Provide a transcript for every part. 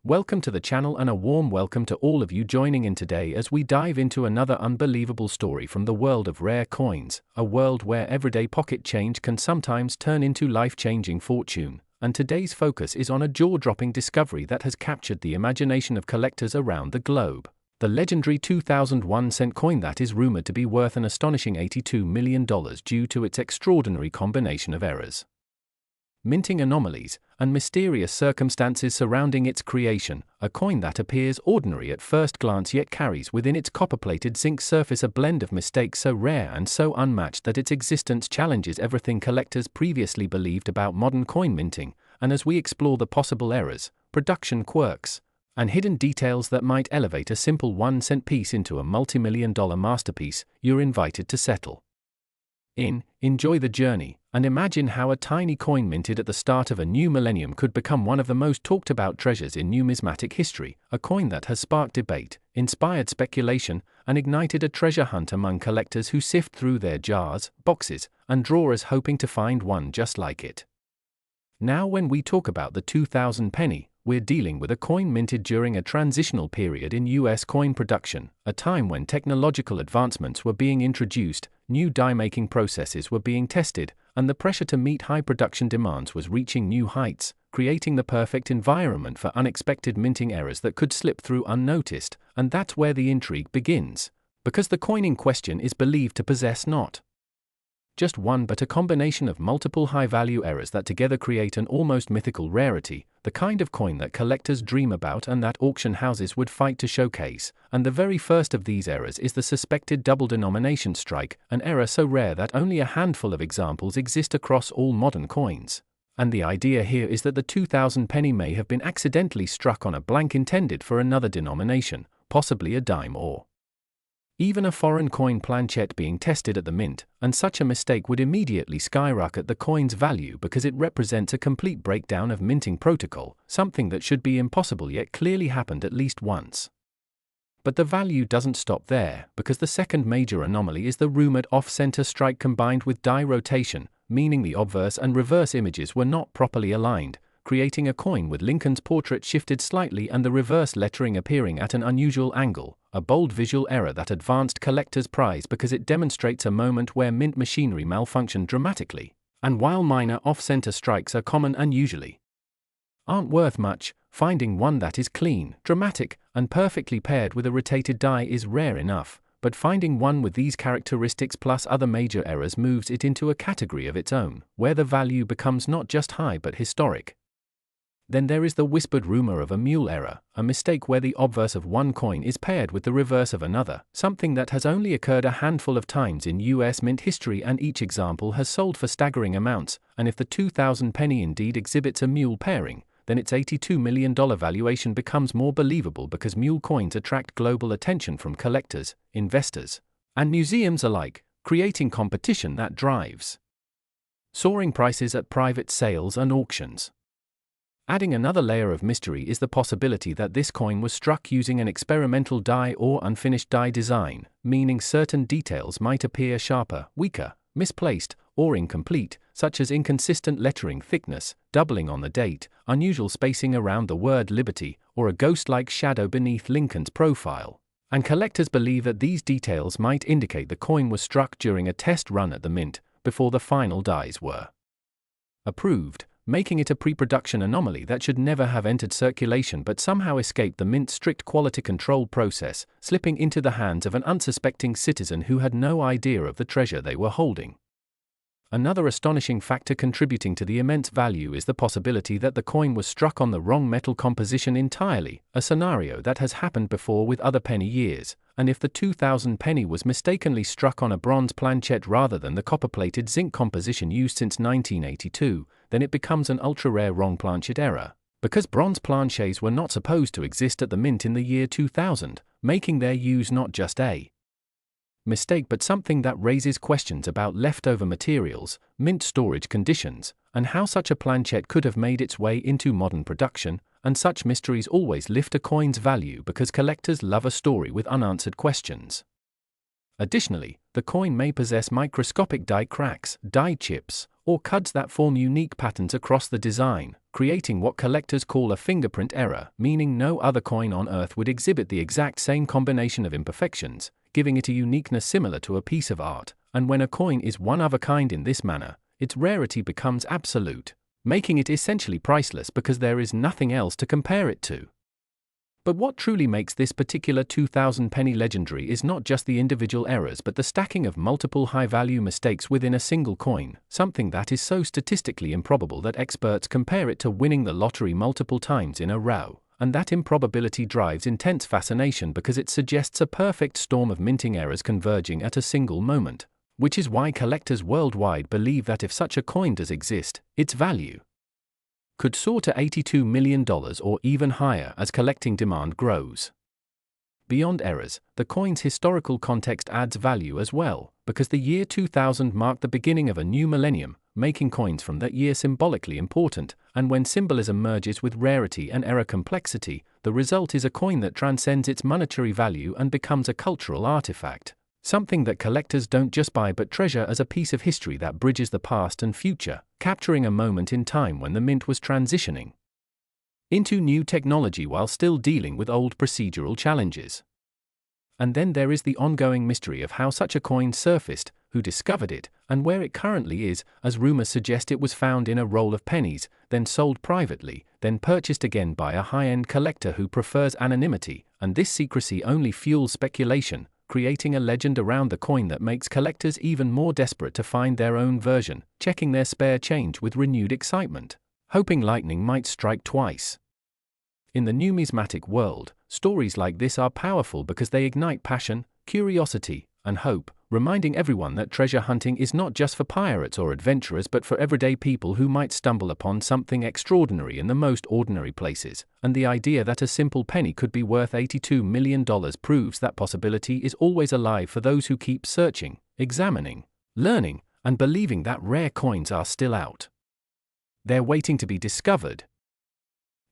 Welcome to the channel and a warm welcome to all of you joining in today as we dive into another unbelievable story from the world of rare coins, a world where everyday pocket change can sometimes turn into life-changing fortune. And today's focus is on a jaw-dropping discovery that has captured the imagination of collectors around the globe. The legendary 2001 cent coin that is rumored to be worth an astonishing $82 million due to its extraordinary combination of errors, minting anomalies, and mysterious circumstances surrounding its creation. A coin that appears ordinary at first glance yet carries within its copper-plated zinc surface a blend of mistakes so rare and so unmatched that its existence challenges everything collectors previously believed about modern coin minting. And as we explore the possible errors, production quirks, and hidden details that might elevate a simple 1-cent piece into a multi-million-dollar masterpiece, you're invited to settle in, enjoy the journey, and imagine how a tiny coin minted at the start of a new millennium could become one of the most talked about treasures in numismatic history, a coin that has sparked debate, inspired speculation, and ignited a treasure hunt among collectors who sift through their jars, boxes, and drawers hoping to find one just like it. Now, when we talk about the 2000 penny, we're dealing with a coin minted during a transitional period in US coin production, a time when technological advancements were being introduced, new die-making processes were being tested, and the pressure to meet high production demands was reaching new heights, creating the perfect environment for unexpected minting errors that could slip through unnoticed. And that's where the intrigue begins, because the coin in question is believed to possess not just one but a combination of multiple high-value errors that together create an almost mythical rarity, the kind of coin that collectors dream about and that auction houses would fight to showcase. And the very first of these errors is the suspected double denomination strike, an error so rare that only a handful of examples exist across all modern coins. And the idea here is that the 2000 penny may have been accidentally struck on a blank intended for another denomination, possibly a dime or even a foreign coin planchette being tested at the mint, and such a mistake would immediately skyrocket the coin's value because it represents a complete breakdown of minting protocol, something that should be impossible yet clearly happened at least once. But the value doesn't stop there, because the second major anomaly is the rumored off-center strike combined with die rotation, meaning the obverse and reverse images were not properly aligned, creating a coin with Lincoln's portrait shifted slightly and the reverse lettering appearing at an unusual angle, a bold visual error that advanced collectors' prize because it demonstrates a moment where mint machinery malfunctioned dramatically. And while minor off-center strikes are common and usually aren't worth much, finding one that is clean, dramatic, and perfectly paired with a rotated die is rare enough. But finding one with these characteristics plus other major errors moves it into a category of its own, where the value becomes not just high but historic. Then there is the whispered rumor of a mule error, a mistake where the obverse of one coin is paired with the reverse of another, something that has only occurred a handful of times in US mint history, and each example has sold for staggering amounts. And if the 2000 penny indeed exhibits a mule pairing, then its $82 million valuation becomes more believable because mule coins attract global attention from collectors, investors, and museums alike, creating competition that drives soaring prices at private sales and auctions. Adding another layer of mystery is the possibility that this coin was struck using an experimental die or unfinished die design, meaning certain details might appear sharper, weaker, misplaced, or incomplete, such as inconsistent lettering thickness, doubling on the date, unusual spacing around the word liberty, or a ghost-like shadow beneath Lincoln's profile. And collectors believe that these details might indicate the coin was struck during a test run at the mint, before the final dies were approved, making it a pre-production anomaly that should never have entered circulation but somehow escaped the mint's strict quality control process, slipping into the hands of an unsuspecting citizen who had no idea of the treasure they were holding. Another astonishing factor contributing to the immense value is the possibility that the coin was struck on the wrong metal composition entirely, a scenario that has happened before with other penny years. And if the 2000 penny was mistakenly struck on a bronze planchette rather than the copper-plated zinc composition used since 1982, then it becomes an ultra-rare wrong planchette error, because bronze planchets were not supposed to exist at the mint in the year 2000, making their use not just a mistake but something that raises questions about leftover materials, mint storage conditions, and how such a planchette could have made its way into modern production. And such mysteries always lift a coin's value because collectors love a story with unanswered questions. Additionally, the coin may possess microscopic die cracks, die chips, or cuts that form unique patterns across the design, creating what collectors call a fingerprint error, meaning no other coin on Earth would exhibit the exact same combination of imperfections, giving it a uniqueness similar to a piece of art. And when a coin is one of a kind in this manner, its rarity becomes absolute, making it essentially priceless because there is nothing else to compare it to. But what truly makes this particular 2000 penny legendary is not just the individual errors but the stacking of multiple high-value mistakes within a single coin, something that is so statistically improbable that experts compare it to winning the lottery multiple times in a row. And that improbability drives intense fascination because it suggests a perfect storm of minting errors converging at a single moment, which is why collectors worldwide believe that if such a coin does exist, its value could soar to $82 million or even higher as collecting demand grows. Beyond errors, the coin's historical context adds value as well, because the year 2000 marked the beginning of a new millennium, making coins from that year symbolically important, and when symbolism merges with rarity and error complexity, the result is a coin that transcends its monetary value and becomes a cultural artifact. Something that collectors don't just buy but treasure as a piece of history that bridges the past and future, capturing a moment in time when the mint was transitioning into new technology while still dealing with old procedural challenges. And then there is the ongoing mystery of how such a coin surfaced, who discovered it, and where it currently is, as rumors suggest it was found in a roll of pennies, then sold privately, then purchased again by a high-end collector who prefers anonymity, and this secrecy only fuels speculation, creating a legend around the coin that makes collectors even more desperate to find their own version, checking their spare change with renewed excitement, hoping lightning might strike twice. In the numismatic world, stories like this are powerful because they ignite passion, curiosity, and hope, reminding everyone that treasure hunting is not just for pirates or adventurers but for everyday people who might stumble upon something extraordinary in the most ordinary places, and the idea that a simple penny could be worth $82 million proves that possibility is always alive for those who keep searching, examining, learning, and believing that rare coins are still out there waiting to be discovered.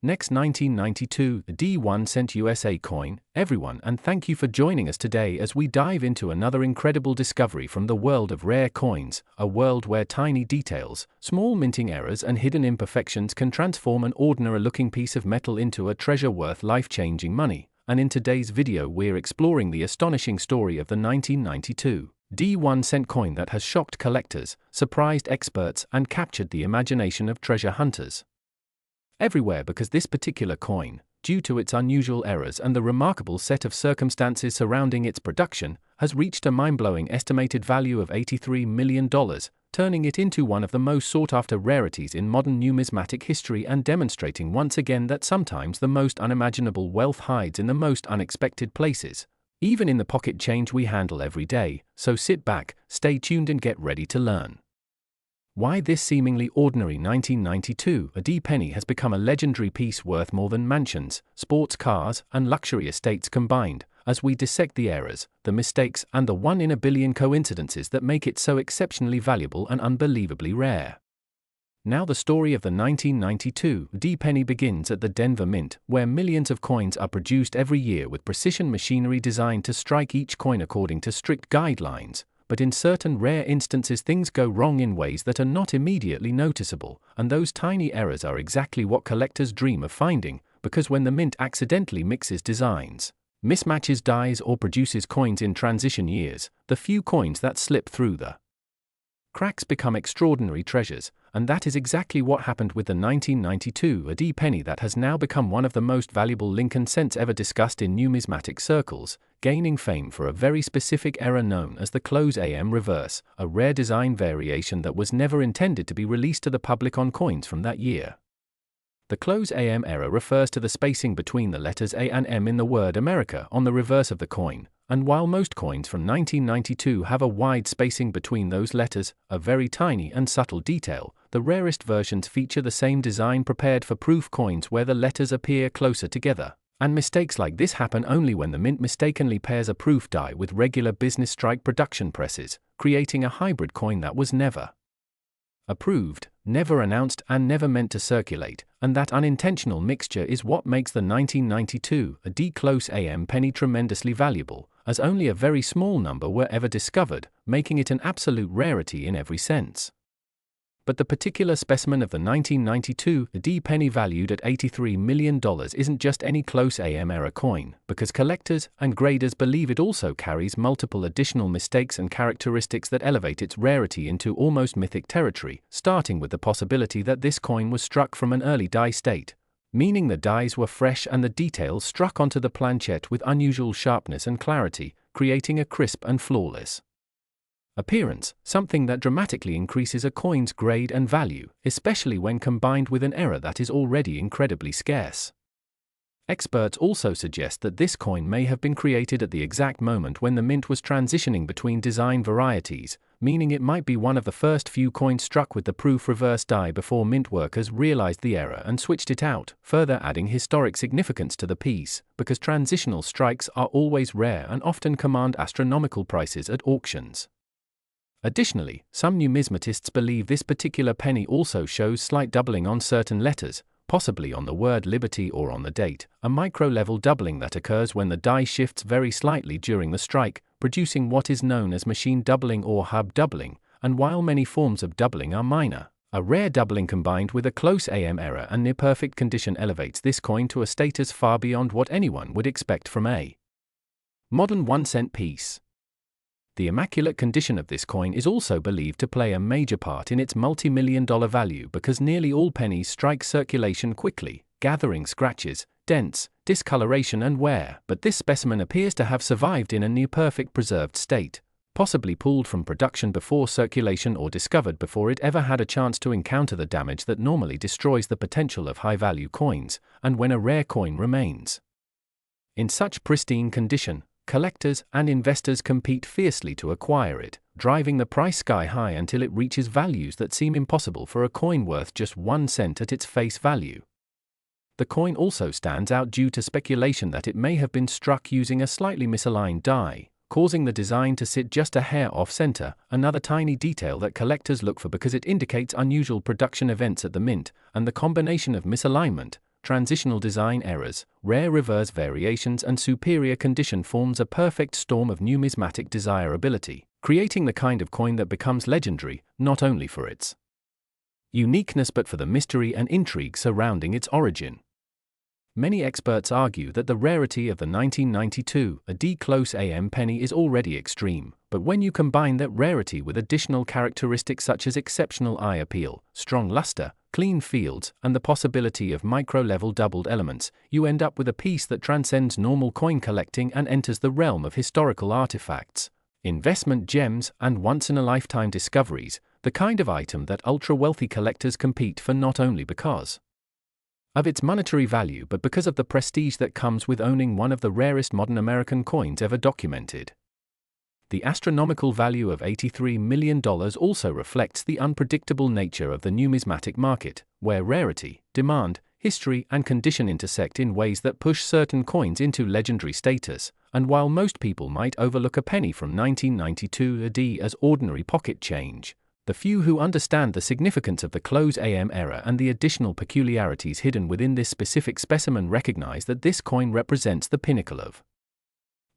Next, 1992, the D1 cent USA coin. Everyone, and thank you for joining us today as we dive into another incredible discovery from the world of rare coins, a world where tiny details, small minting errors and hidden imperfections can transform an ordinary-looking piece of metal into a treasure worth life-changing money. And in today's video we're exploring the astonishing story of the 1992 D1 cent coin that has shocked collectors, surprised experts and captured the imagination of treasure hunters everywhere, because this particular coin, due to its unusual errors and the remarkable set of circumstances surrounding its production, has reached a mind-blowing estimated value of $83 million, turning it into one of the most sought-after rarities in modern numismatic history and demonstrating once again that sometimes the most unimaginable wealth hides in the most unexpected places, even in the pocket change we handle every day. So sit back, stay tuned and get ready to learn why this seemingly ordinary 1992 D penny has become a legendary piece worth more than mansions, sports cars, and luxury estates combined, as we dissect the errors, the mistakes, and the one-in-a-billion coincidences that make it so exceptionally valuable and unbelievably rare. Now the story of the 1992 D penny begins at the Denver Mint, where millions of coins are produced every year with precision machinery designed to strike each coin according to strict guidelines. But in certain rare instances things go wrong in ways that are not immediately noticeable, and those tiny errors are exactly what collectors dream of finding, because when the mint accidentally mixes designs, mismatches dies or produces coins in transition years, the few coins that slip through the cracks become extraordinary treasures, and that is exactly what happened with the 1992 D penny that has now become one of the most valuable Lincoln cents ever discussed in numismatic circles, gaining fame for a very specific error known as the close AM reverse, a rare design variation that was never intended to be released to the public on coins from that year. The close AM error refers to the spacing between the letters A and M in the word America on the reverse of the coin, and while most coins from 1992 have a wide spacing between those letters, a very tiny and subtle detail, the rarest versions feature the same design prepared for proof coins where the letters appear closer together. And mistakes like this happen only when the mint mistakenly pairs a proof die with regular business strike production presses, creating a hybrid coin that was never approved, never announced, and never meant to circulate, and that unintentional mixture is what makes the 1992 D close AM penny tremendously valuable, as only a very small number were ever discovered, making it an absolute rarity in every sense. But the particular specimen of the 1992 D penny valued at $83 million isn't just any close AM era coin, because collectors and graders believe it also carries multiple additional mistakes and characteristics that elevate its rarity into almost mythic territory, starting with the possibility that this coin was struck from an early die state, meaning the dies were fresh and the details struck onto the planchette with unusual sharpness and clarity, creating a crisp and flawless appearance, something that dramatically increases a coin's grade and value, especially when combined with an era that is already incredibly scarce. Experts also suggest that this coin may have been created at the exact moment when the mint was transitioning between design varieties, meaning it might be one of the first few coins struck with the proof reverse die before mint workers realized the error and switched it out, further adding historic significance to the piece, because transitional strikes are always rare and often command astronomical prices at auctions. Additionally, some numismatists believe this particular penny also shows slight doubling on certain letters, possibly on the word liberty or on the date, a micro-level doubling that occurs when the die shifts very slightly during the strike, producing what is known as machine doubling or hub doubling, and while many forms of doubling are minor, a rare doubling combined with a close AM error and near-perfect condition elevates this coin to a status far beyond what anyone would expect from a modern 1-cent piece. The immaculate condition of this coin is also believed to play a major part in its multi-million-dollar value because nearly all pennies strike circulation quickly, gathering scratches, dents, discoloration and wear, but this specimen appears to have survived in a near-perfect preserved state, possibly pulled from production before circulation or discovered before it ever had a chance to encounter the damage that normally destroys the potential of high-value coins, and when a rare coin remains in such pristine condition, collectors and investors compete fiercely to acquire it, driving the price sky high until it reaches values that seem impossible for a coin worth just 1 cent at its face value. The coin also stands out due to speculation that it may have been struck using a slightly misaligned die, causing the design to sit just a hair off-center, another tiny detail that collectors look for because it indicates unusual production events at the mint, and the combination of misalignment, transitional design errors, rare reverse variations and superior condition forms a perfect storm of numismatic desirability, creating the kind of coin that becomes legendary, not only for its uniqueness but for the mystery and intrigue surrounding its origin. Many experts argue that the rarity of the 1992 D close AM penny is already extreme, but when you combine that rarity with additional characteristics such as exceptional eye appeal, strong luster, clean fields, and the possibility of micro-level doubled elements, you end up with a piece that transcends normal coin collecting and enters the realm of historical artifacts, investment gems, and once-in-a-lifetime discoveries, the kind of item that ultra-wealthy collectors compete for not only because of its monetary value but because of the prestige that comes with owning one of the rarest modern American coins ever documented. The astronomical value of $83 million also reflects the unpredictable nature of the numismatic market, where rarity, demand, history, and condition intersect in ways that push certain coins into legendary status, and while most people might overlook a penny from 1992 AD as ordinary pocket change, the few who understand the significance of the close AM era and the additional peculiarities hidden within this specific specimen recognize that this coin represents the pinnacle of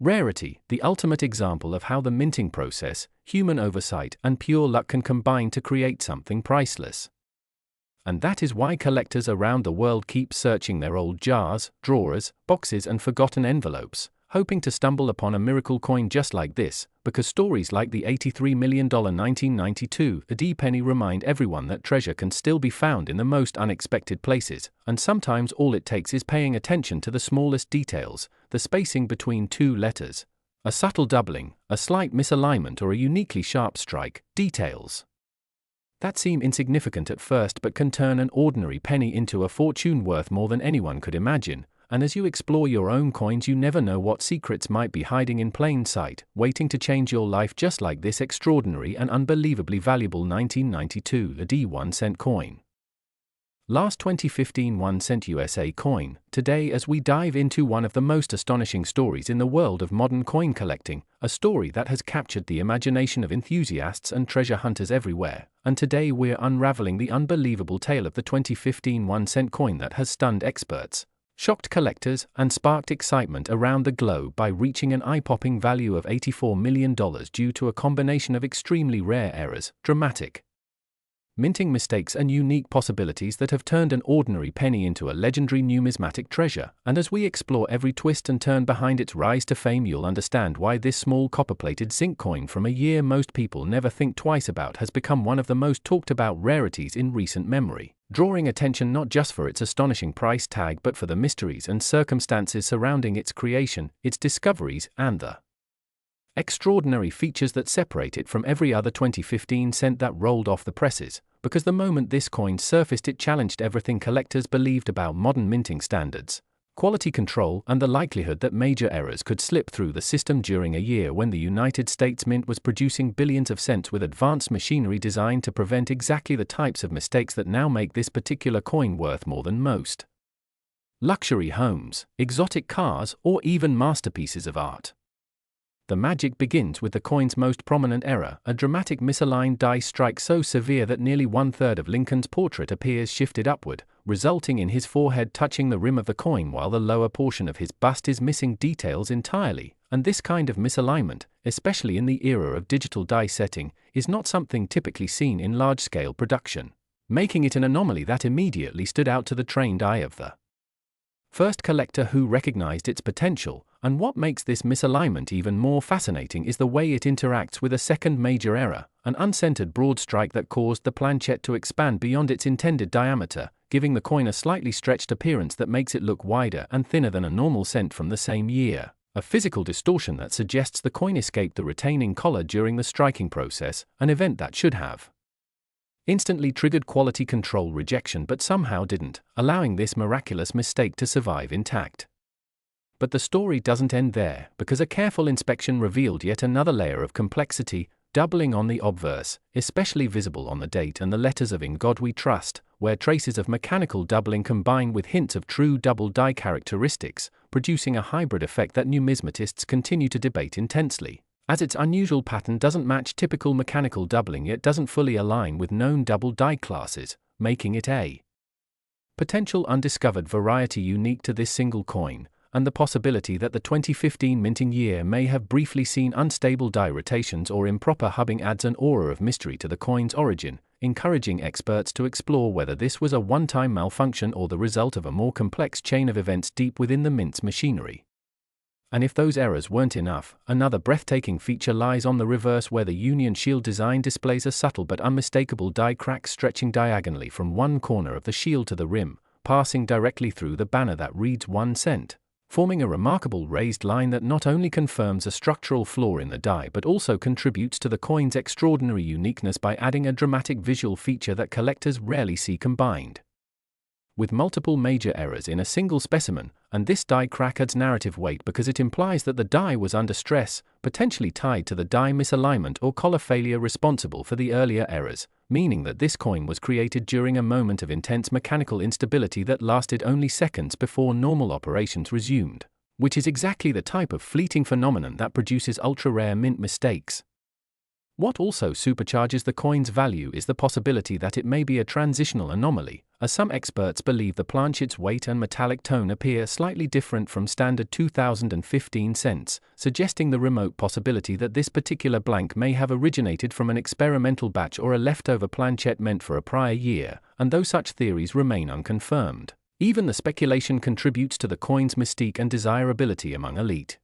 rarity, the ultimate example of how the minting process, human oversight, and pure luck can combine to create something priceless. And that is why collectors around the world keep searching their old jars, drawers, boxes, and forgotten envelopes, hoping to stumble upon a miracle coin just like this, because stories like the $83 million 1992 D penny remind everyone that treasure can still be found in the most unexpected places, and sometimes all it takes is paying attention to the smallest details, the spacing between two letters, a subtle doubling, a slight misalignment, or a uniquely sharp strike, details that seem insignificant at first but can turn an ordinary penny into a fortune worth more than anyone could imagine. And as you explore your own coins, you never know what secrets might be hiding in plain sight, waiting to change your life, just like this extraordinary and unbelievably valuable 1992 D 1-cent coin. Last 2015 1-cent USA coin. Today, as we dive into one of the most astonishing stories in the world of modern coin collecting, a story that has captured the imagination of enthusiasts and treasure hunters everywhere, and today we're unraveling the unbelievable tale of the 2015 1-cent coin that has stunned experts, shocked collectors and sparked excitement around the globe by reaching an eye-popping value of $84 million due to a combination of extremely rare errors, dramatic minting mistakes and unique possibilities that have turned an ordinary penny into a legendary numismatic treasure. And as we explore every twist and turn behind its rise to fame, you'll understand why this small copper-plated zinc coin from a year most people never think twice about has become one of the most talked about rarities in recent memory, drawing attention not just for its astonishing price tag but for the mysteries and circumstances surrounding its creation, its discoveries, and the extraordinary features that separate it from every other 2015 cent that rolled off the presses, because the moment this coin surfaced it challenged everything collectors believed about modern minting standards, quality control, and the likelihood that major errors could slip through the system during a year when the United States Mint was producing billions of cents with advanced machinery designed to prevent exactly the types of mistakes that now make this particular coin worth more than most luxury homes, exotic cars, or even masterpieces of art. The magic begins with the coin's most prominent error, a dramatic misaligned die strike so severe that nearly one-third of Lincoln's portrait appears shifted upward, resulting in his forehead touching the rim of the coin while the lower portion of his bust is missing details entirely. And this kind of misalignment, especially in the era of digital die setting, is not something typically seen in large-scale production, making it an anomaly that immediately stood out to the trained eye of the first collector who recognized its potential. And what makes this misalignment even more fascinating is the way it interacts with a second major error, an uncentered broad strike that caused the planchette to expand beyond its intended diameter, giving the coin a slightly stretched appearance that makes it look wider and thinner than a normal cent from the same year, a physical distortion that suggests the coin escaped the retaining collar during the striking process, an event that should have instantly triggered quality control rejection but somehow didn't, allowing this miraculous mistake to survive intact. But the story doesn't end there, because a careful inspection revealed yet another layer of complexity, doubling on the obverse, especially visible on the date and the letters of "In God We Trust," where traces of mechanical doubling combine with hints of true double die characteristics, producing a hybrid effect that numismatists continue to debate intensely, as its unusual pattern doesn't match typical mechanical doubling yet doesn't fully align with known double die classes, making it a potential undiscovered variety unique to this single coin. And the possibility that the 2015 minting year may have briefly seen unstable die rotations or improper hubbing adds an aura of mystery to the coin's origin, encouraging experts to explore whether this was a one-time malfunction or the result of a more complex chain of events deep within the mint's machinery. And if those errors weren't enough, another breathtaking feature lies on the reverse, where the Union Shield design displays a subtle but unmistakable die crack stretching diagonally from one corner of the shield to the rim, passing directly through the banner that reads 1 cent. Forming a remarkable raised line that not only confirms a structural flaw in the die but also contributes to the coin's extraordinary uniqueness by adding a dramatic visual feature that collectors rarely see combined with multiple major errors in a single specimen. And this die crack adds narrative weight because it implies that the die was under stress, potentially tied to the die misalignment or collar failure responsible for the earlier errors, meaning that this coin was created during a moment of intense mechanical instability that lasted only seconds before normal operations resumed, which is exactly the type of fleeting phenomenon that produces ultra-rare mint mistakes. What also supercharges the coin's value is the possibility that it may be a transitional anomaly, as some experts believe the planchette's weight and metallic tone appear slightly different from standard 2015 cents, suggesting the remote possibility that this particular blank may have originated from an experimental batch or a leftover planchette meant for a prior year. And though such theories remain unconfirmed, even the speculation contributes to the coin's mystique and desirability among elite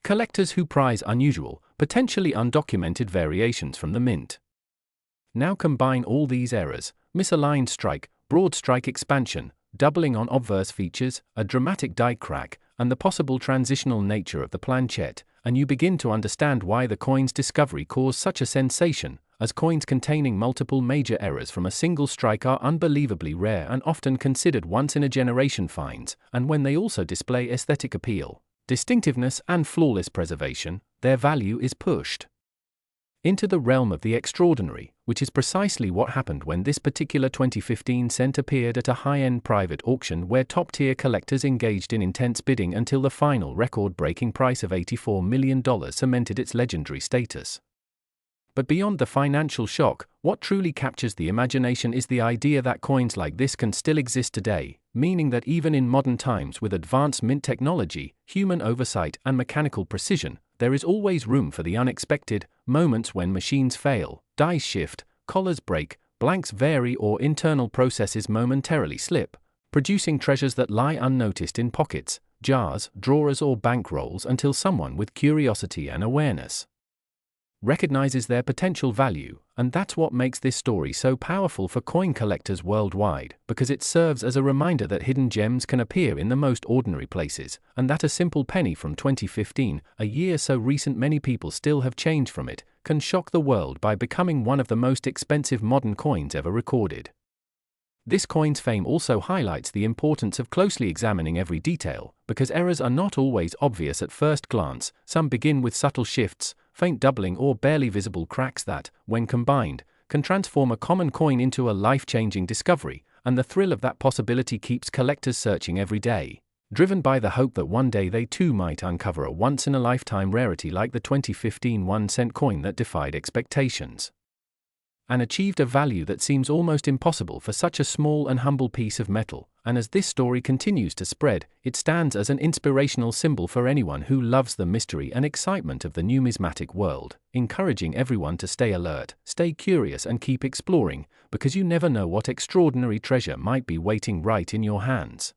collectors who prize unusual, potentially undocumented variations from the mint. Now combine all these errors: misaligned strike, broad strike expansion, doubling on obverse features, a dramatic die crack, and the possible transitional nature of the planchette, and you begin to understand why the coin's discovery caused such a sensation, as coins containing multiple major errors from a single strike are unbelievably rare and often considered once-in-a-generation finds, and when they also display aesthetic appeal, distinctiveness, and flawless preservation, their value is pushed into the realm of the extraordinary, which is precisely what happened when this particular 2015 cent appeared at a high-end private auction where top-tier collectors engaged in intense bidding until the final record-breaking price of $84 million cemented its legendary status. But beyond the financial shock, what truly captures the imagination is the idea that coins like this can still exist today, meaning that even in modern times with advanced mint technology, human oversight, and mechanical precision, there is always room for the unexpected, moments when machines fail, dies shift, collars break, blanks vary, or internal processes momentarily slip, producing treasures that lie unnoticed in pockets, jars, drawers, or bank rolls until someone with curiosity and awareness recognizes their potential value. And that's what makes this story so powerful for coin collectors worldwide, because it serves as a reminder that hidden gems can appear in the most ordinary places, and that a simple penny from 2015, a year so recent many people still have changed from it, can shock the world by becoming one of the most expensive modern coins ever recorded. This coin's fame also highlights the importance of closely examining every detail, because errors are not always obvious at first glance. Some begin with subtle shifts, faint doubling, or barely visible cracks that, when combined, can transform a common coin into a life-changing discovery, and the thrill of that possibility keeps collectors searching every day, driven by the hope that one day they too might uncover a once-in-a-lifetime rarity like the 2015 1-cent coin that defied expectations and achieved a value that seems almost impossible for such a small and humble piece of metal. And as this story continues to spread, it stands as an inspirational symbol for anyone who loves the mystery and excitement of the numismatic world, encouraging everyone to stay alert, stay curious, and keep exploring, because you never know what extraordinary treasure might be waiting right in your hands.